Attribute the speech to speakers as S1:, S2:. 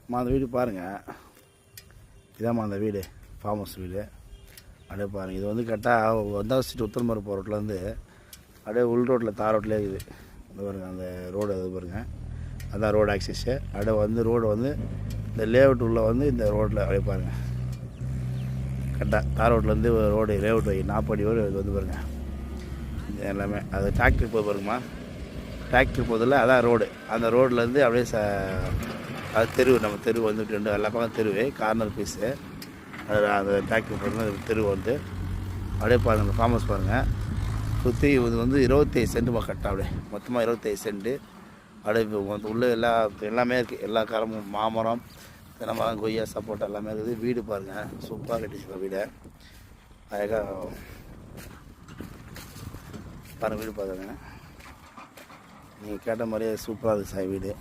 S1: அந்த வீடு பாருங்கள், இதாம்மா அந்த வீடு, ஃபார்ம் ஹவுஸ் வீடு. அப்படியே பாருங்கள், இது வந்து கரெக்டாக 1வது ஸ்ட்ரீட் உத்தரமரம் போகிற ரோட்லேருந்து அப்படியே உள் ரோட்டில் தார் ரோட்லேயே இருக்குது. இது பாருங்கள் அந்த ரோடு, அது பாருங்கள், அதான் ரோடு ஆக்சிஸு. அப்படியே வந்து ரோடு வந்து இந்த லேஅவுட் உள்ள வந்து இந்த ரோட்டில் அப்படியே பாருங்கள், கரெக்டாக தார் ரோட்லேருந்து ரோடு லேஅவுட் 40 அடி ரோடு இது வந்து பாருங்கள். இது எல்லாமே அது டிராக்டர் போய் பாருங்கம்மா, டிராக்டர் போதில் அதான் ரோடு. அந்த ரோட்லேருந்து அப்படியே அது தெரு, நம்ம தெரு வந்துட்டு எல்லா பக்கம் தெருவே கார்னர் பீஸு. அது அந்த டிராக்டர் போகிறது தெரு வந்து அப்படியே பாருங்கள். அந்த ஃபார்ம் ஹவுஸ் பாருங்கள், சுற்றி இது வந்து 25 சென்ட்டுமா கரெக்டாக அப்படியே மொத்தமாக 25 சென்ட்டு. அப்படியே உள்ளே எல்லாமே இருக்குது, எல்லா காரமும், மாமரம், தென்னைமரம், கொய்யா, சப்போட்டா எல்லாமே இருக்குது. வீடு பாருங்கள், சூப்பராக கட்டிச்சுருக்க வீடை, அழகாக பாருங்கள். வீடு பாருங்க, நீங்கள் கேட்ட மாதிரியே சூப்பராக இருக்குது சார் வீடு.